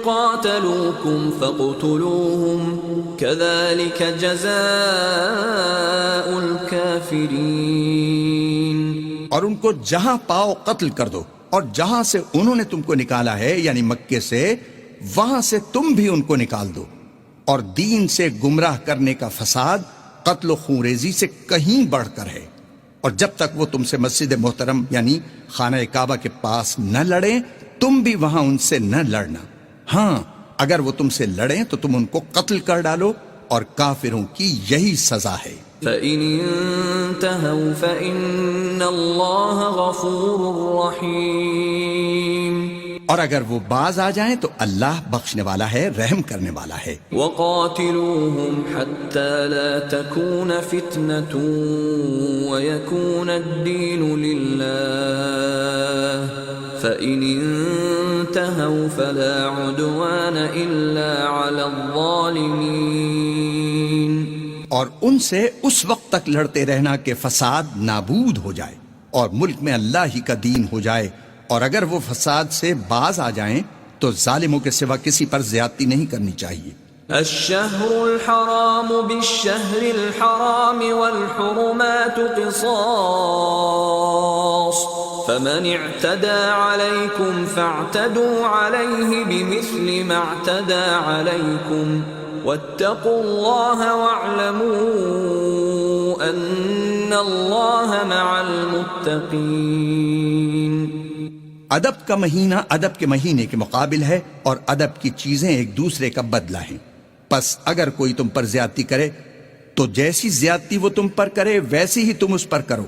قَاتَلُوكُمْ فَاقْتُلُوهُمْ كَذَلِكَ جَزَاءُ الْكَافِرِينَ۔ اور ان کو جہاں پاؤ قتل کر دو، اور جہاں سے انہوں نے تم کو نکالا ہے یعنی مکے سے، وہاں سے تم بھی ان کو نکال دو، اور دین سے گمراہ کرنے کا فساد قتل و خونریزی سے کہیں بڑھ کر ہے، اور جب تک وہ تم سے مسجد محترم یعنی خانہ کعبہ کے پاس نہ لڑیں تم بھی وہاں ان سے نہ لڑنا. ہاں اگر وہ تم سے لڑیں تو تم ان کو قتل کر ڈالو اور کافروں کی یہی سزا ہے. فَإِنِ انْتَهَوْا فَإِنَّ اللَّهَ غَفُورٌ رَحِيمٌ. اور اگر وہ باز آ جائیں تو اللہ بخشنے والا ہے، رحم کرنے والا ہے. وَقَاتِلُوهُمْ حَتَّى لَا تَكُونَ فِتْنَةٌ وَيَكُونَ الدِّينُ لِلَّهِ فَإِنِ انْتَهَوْا فَلَا عُدْوَانَ إِلَّا عَلَى الظَّالِمِينَ. اور ان سے اس وقت تک لڑتے رہنا کہ فساد نابود ہو جائے اور ملک میں اللہ ہی کا دین ہو جائے، اور اگر وہ فساد سے باز آ جائیں تو ظالموں کے سوا کسی پر زیادتی نہیں کرنی چاہیے. الشهر الحرام بالشهر الحرام والحرمات قصاص فمن اعتدى عليكم فاعتدوا عليه بمثل ما اعتدى عليكم واتقوا الله واعلموا ان الله مع المتقين. ادب کا مہینہ ادب کے مہینے کے مقابل ہے اور ادب کی چیزیں ایک دوسرے کا بدلہ ہیں. پس اگر کوئی تم پر زیادتی کرے تو جیسی زیادتی وہ تم پر کرے ویسی ہی تم اس پر کرو،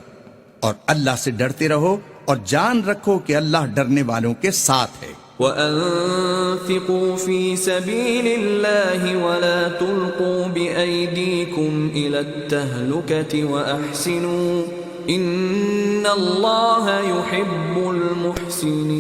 اور اللہ سے ڈرتے رہو اور جان رکھو کہ اللہ ڈرنے والوں کے ساتھ ہے. وَأَنفِقُوا فِي سَبِيلِ اللَّهِ وَلَا تُلْقُوا بِأَيْدِيكُمْ إِلَى التَّهْلُكَةِ وَأَحْسِنُوا ان اللہ یحب المحسنین.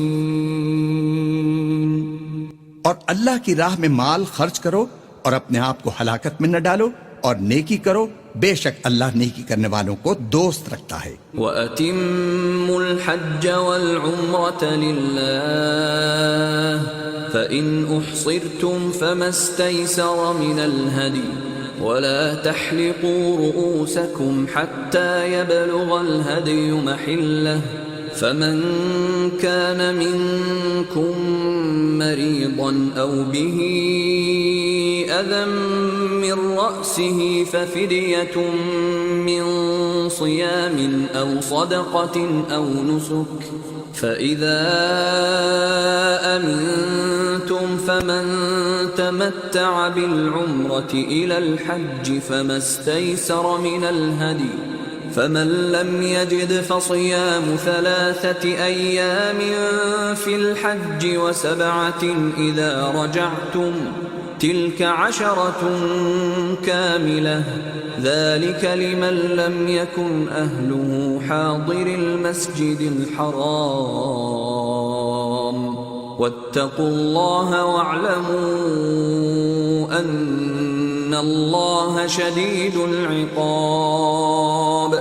اور اللہ کی راہ میں مال خرچ کرو اور اپنے آپ کو ہلاکت میں نہ ڈالو، اور نیکی کرو، بے شک اللہ نیکی کرنے والوں کو دوست رکھتا ہے. وَأَتِمُّوا الْحَجَّ وَالْعُمْرَةَ لِلَّهِ فَإِنْ أُحْصِرْتُمْ فَمَا اسْتَيْسَرَ مِنَ الْهَدْيِ وَلَا تَحْلِقُوا رُؤُوسَكُمْ حَتَّى يَبْلُغَ الْهَدْيُ مَحِلَّهُ فَمَنْ كَانَ مِنْكُمْ مَرِيضًا أَوْ بِهِ أَذًى مِّن رَّأْسِهِ فَفِدْيَةٌ مِّن صِيَامٍ أَوْ صَدَقَةٍ أَوْ نُسُكٍ فَإِذَا أَمِنْتُمْ فَمَنْ تَمَتَّعَ بِالْعُمْرَةِ إِلَى الْحَجِّ فَمَا اسْتَيْسَرَ مِنَ الْهَدْيِ فَمَنْ لَمْ يَجِدْ فَصِيَامُ 3 أَيَّامٍ فِي الْحَجِّ وَسَبْعَةٍ إِذَا رَجَعْتُمْ تِلْكَ 10 كَامِلَةٌ ذَلِكَ لِمَنْ لَمْ يَكُنْ أَهْلُهُ حَاضِرِ الْمَسْجِدِ الْحَرَامِ وَاتَّقُوا اللَّهَ وَاعْلَمُوا أَنَّ اللَّهَ شَدِيدُ الْعِقَابِ.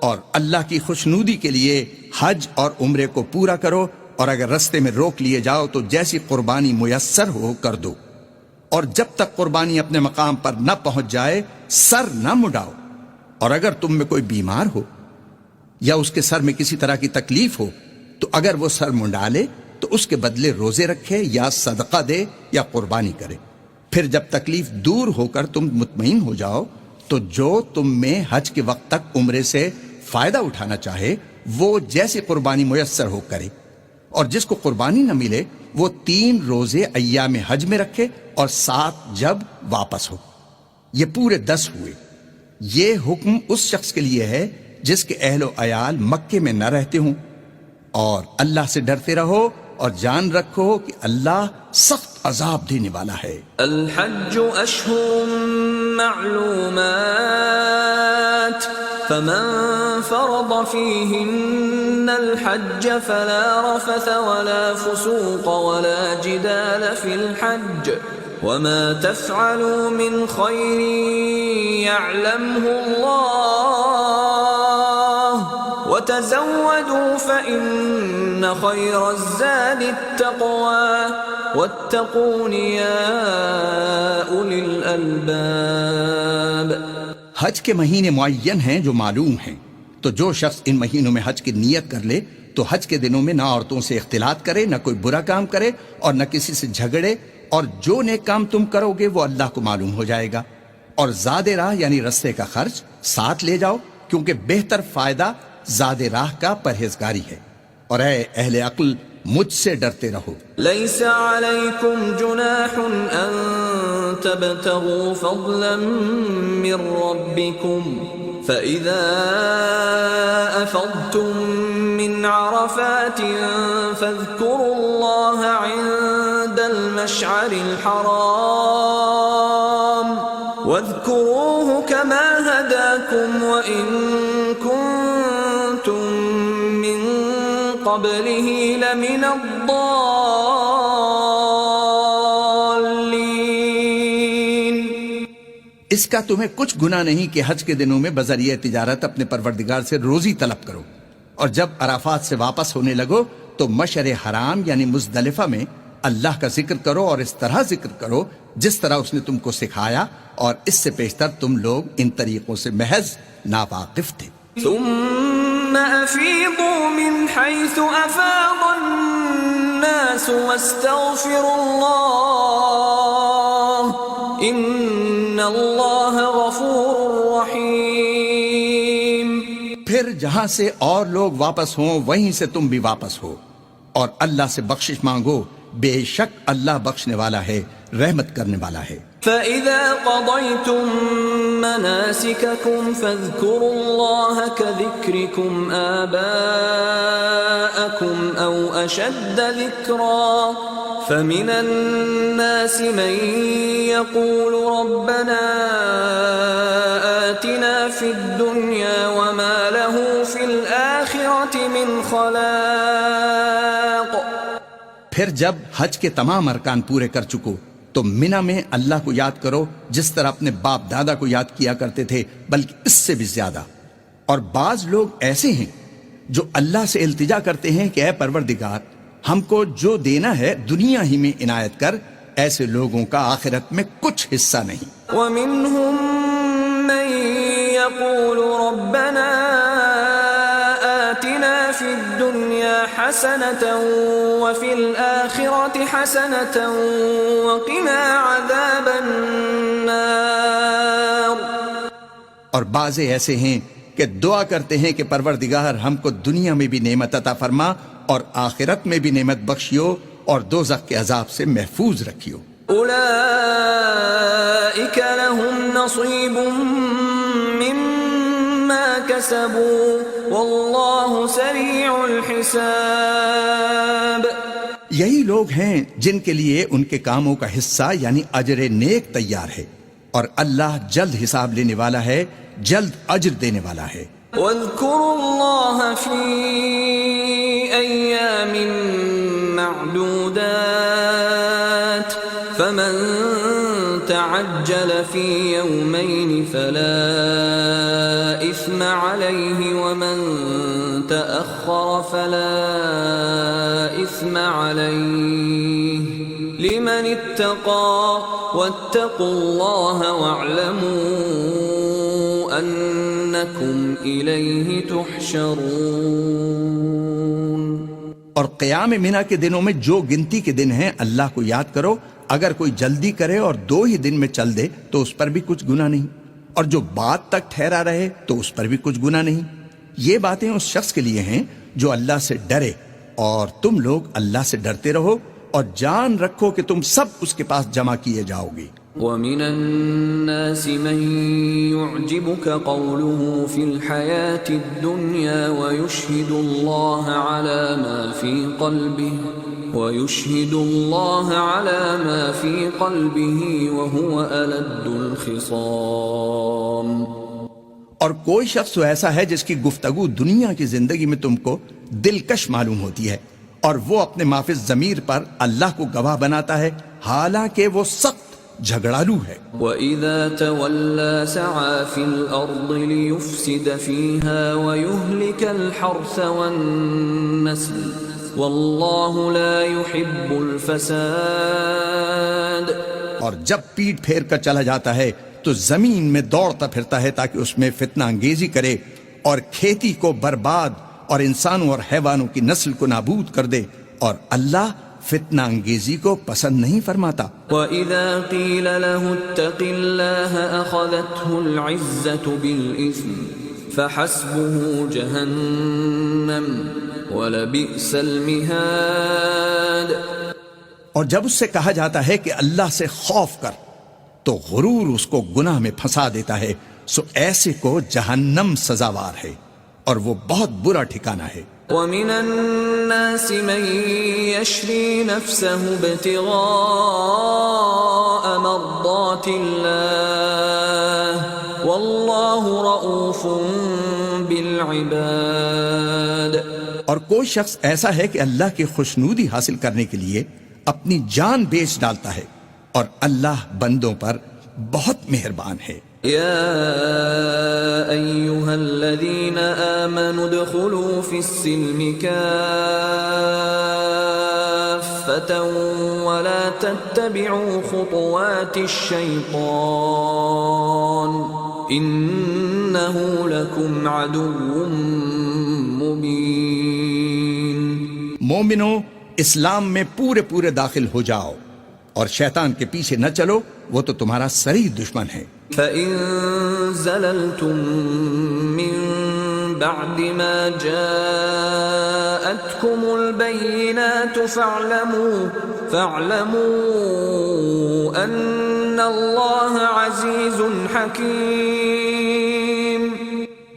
اور اللہ کی خوشنودی کے لیے حج اور عمرے کو پورا کرو، اور اگر رستے میں روک لیے جاؤ تو جیسی قربانی میسر ہو کر دو، اور جب تک قربانی اپنے مقام پر نہ پہنچ جائے سر نہ مڈاؤ. اور اگر تم میں کوئی بیمار ہو یا اس کے سر میں کسی طرح کی تکلیف ہو تو اگر وہ سر منڈا لے تو اس کے بدلے روزے رکھے یا صدقہ دے یا قربانی کرے. پھر جب تکلیف دور ہو کر تم مطمئن ہو جاؤ تو جو تم میں حج کے وقت تک عمرے سے فائدہ اٹھانا چاہے وہ جیسی قربانی میسر ہو کرے، اور جس کو قربانی نہ ملے وہ 3 روزے ایام حج میں رکھے اور 7 جب واپس ہو. یہ پورے 10 ہوئے. یہ حکم اس شخص کے لیے ہے جس کے اہل و عیال مکے میں نہ رہتے ہوں. اور اللہ سے ڈرتے رہو اور جان رکھو کہ اللہ سخت عذاب دینے والا ہے. الحج اشہر معلومات فمن فرض فيهن الحج فلا رفث ولا فسوق ولا جدال في الحج وما تفعلوا من خير يعلمه الله وتزودوا فإن خير الزاد التقوى واتقون يا أولي الألباب. حج کے مہینے معین ہیں جو معلوم ہیں، تو جو شخص ان مہینوں میں حج کی نیت کر لے تو حج کے دنوں میں نہ عورتوں سے اختلاط کرے، نہ کوئی برا کام کرے اور نہ کسی سے جھگڑے، اور جو نیک کام تم کرو گے وہ اللہ کو معلوم ہو جائے گا. اور زاد راہ یعنی رستے کا خرچ ساتھ لے جاؤ کیونکہ بہتر فائدہ زاد راہ کا پرہیزگاری ہے۔ اور اے اہل عقل، مجھ سے ڈرتے رہو۔ ليس عليكم جناح أن تبتغوا فضلا من ربكم فإذا أفضتم من عرفات فاذكروا الله عند المشعر الحرام واذكروه كما هداكم وإن كنتم من قبله لمن الضالين۔ اس کا تمہیں کچھ گناہ نہیں کہ حج کے دنوں میں بذریعہ تجارت اپنے پروردگار سے روزی طلب کرو، اور جب عرفات سے واپس ہونے لگو تو مشعر حرام یعنی مزدلفہ میں اللہ کا ذکر کرو، اور اس طرح ذکر کرو جس طرح اس نے تم کو سکھایا، اور اس سے پیشتر تم لوگ ان طریقوں سے محض ناواقف تھے۔ ثم أفيضوا من حيث أفاض الناس واستغفروا الله إن الله غفور رحيم۔ پھر جہاں سے اور لوگ واپس ہوں وہیں سے تم بھی واپس ہو، اور اللہ سے بخشش مانگو، بے شک اللہ بخشنے والا ہے، رحمت کرنے والا ہے۔ فَإِذَا قَضَيْتُم مَّنَاسِكَكُمْ فَاذْكُرُوا اللَّهَ كَذِكْرِكُمْ آبَاءَكُمْ أَوْ أَشَدَّ ذِكْرًا فَمِنَ النَّاسِ مَن يَقُولُ رَبَّنَا آتِنَا فِي الدُّنْيَا وَمَا لَهُ فِي الْآخِرَةِ مِنْ خَلَاقٍ۔ پھر جب حج کے تمام ارکان پورے کر چکو تو منی میں اللہ کو یاد کرو جس طرح اپنے باپ دادا کو یاد کیا کرتے تھے، بلکہ اس سے بھی زیادہ۔ اور بعض لوگ ایسے ہیں جو اللہ سے التجا کرتے ہیں کہ اے پروردگار، ہم کو جو دینا ہے دنیا ہی میں عنایت کر، ایسے لوگوں کا آخرت میں کچھ حصہ نہیں۔ وَمِنْهُمْ مَن يَقُولُ رَبَّنَا آتِنَا فِي الدُّنْيَا حَسَنَةً وَفِي الْآخِرَةِ حَسَنَةً وَقِنَا عَذَابَ النَّارِ۔ اور بعض ایسے ہیں کہ دعا کرتے ہیں کہ پروردگار ہم کو دنیا میں بھی نعمت عطا فرما اور آخرت میں بھی نعمت بخشیو اور دوزخ کے عذاب سے محفوظ رکھیو۔ أولئك لهم نصيب مما كسبوا والله سريع الحساب۔ یہی لوگ ہیں جن کے لیے ان کے کاموں کا حصہ یعنی اجر نیک تیار ہے، اور اللہ جلد حساب لینے والا ہے، جلد اجر دینے والا ہے۔ واذكروا الله في أيام معدودات فمن تعجل في يومين فلا إثم عليه ومن تأخر فلا إثم عليه لمن اتقى واتقوا الله واعلموا أنكم إليه تحشرون۔ اور قیام منی کے دنوں میں جو گنتی کے دن ہیں اللہ کو یاد کرو، اگر کوئی جلدی کرے اور 2 ہی دن میں چل دے تو اس پر بھی کچھ گناہ نہیں، اور جو بعد تک ٹھہرا رہے تو اس پر بھی کچھ گناہ نہیں۔ یہ باتیں اس شخص کے لیے ہیں جو اللہ سے ڈرے، اور تم لوگ اللہ سے ڈرتے رہو اور جان رکھو کہ تم سب اس کے پاس جمع کیے جاؤ گے۔ وَمِنَ النَّاسِ مَن يُعْجِبُكَ قَوْلُهُ فِي الْحَيَاةِ الدُّنْيَا وَيُشْهِدُ اللَّهَ عَلَى مَا فِي قَلْبِهِ وَهُوَ أَلَدُّ الْخِصَامِ۔ اور کوئی شخص تو ایسا ہے جس کی گفتگو دنیا کی زندگی میں تم کو دلکش معلوم ہوتی ہے، اور وہ اپنے ما فی الضمیر پر اللہ کو گواہ بناتا ہے، حالانکہ وہ سخت جھگڑالو ہے۔ وَإِذَا تَوَلَّى سَعَى فِي الْأَرْضِ لِيُفْسِدَ فِيهَا وَيُهْلِكَ الْحَرْثَ وَالنَّسْلَ وَاللَّهُ لَا يُحِبُّ الْفَسَادَ۔ اور جب پیٹ پھیر کر چلا جاتا ہے تو زمین میں دوڑتا پھرتا ہے تاکہ اس میں فتنہ انگیزی کرے اور کھیتی کو برباد اور انسانوں اور حیوانوں کی نسل کو نابود کر دے، اور اللہ فتنہ انگیزی کو پسند نہیں فرماتا۔ وَإِذَا قِيلَ لَهُ اتَّقِ اللَّهَ أَخَذَتْهُ الْعِزَّةُ بِالْإِثْمِ فحسبه جهنم ولبئس المهاد. اور جب اس سے کہا جاتا ہے کہ اللہ سے خوف کر تو غرور اس کو گناہ میں پھنسا دیتا ہے، سو ایسے کو جہنم سزاوار ہے اور وہ بہت برا ٹھکانہ ہے. وَمِنَ النَّاسِ مَن يَشْرِي نَفْسَهُ ابْتِغَاءَ مَرْضَاتِ اللَّهِ وَاللَّهُ رَءُوفٌ بِالْعِبَادِ. اور کوئی شخص ایسا ہے کہ اللہ کی خوشنودی حاصل کرنے کے لیے اپنی جان بیچ ڈالتا ہے، اور اللہ بندوں پر بہت مہربان ہے. يا أيها الذين آمنوا ادخلوا في السلم كافة ولا تتبعوا خطوات الشيطان إنه لكم عدو مبين. مومنو، اسلام میں پورے داخل ہو جاؤ اور شیطان کے پیچھے نہ چلو، وہ تو تمہارا صریح دشمن ہے. فَإِن زَلَلْتُم مِّن بَعْدِ مَا جَاءَتْكُمُ الْبَيِّنَاتُ فَاعْلَمُوا أَنَّ اللَّهَ عَزِيزٌ حَكِيمٌ.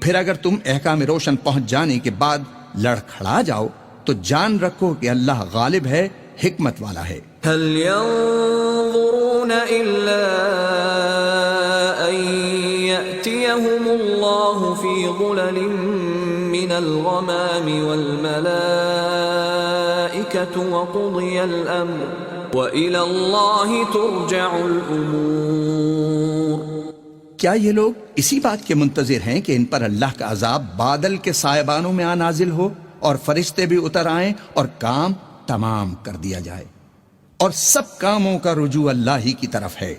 پھر اگر تم احکام روشن پہنچ جانے کے بعد لڑکھڑا جاؤ تو جان رکھو کہ اللہ غالب ہے، حکمت والا ہے. هل ينظرون إلا أن يأتيهم الله في ظلل من الغمام والملائكة وقضي الأمر وإلى الله ترجع الأمور. کیا یہ لوگ اسی بات کے منتظر ہیں کہ ان پر اللہ کا عذاب بادل کے سائبانوں میں نازل ہو اور فرشتے بھی اتر آئیں اور کام تمام کر دیا جائے؟ اور سب کاموں کا رجوع اللہ ہی کی طرف ہے.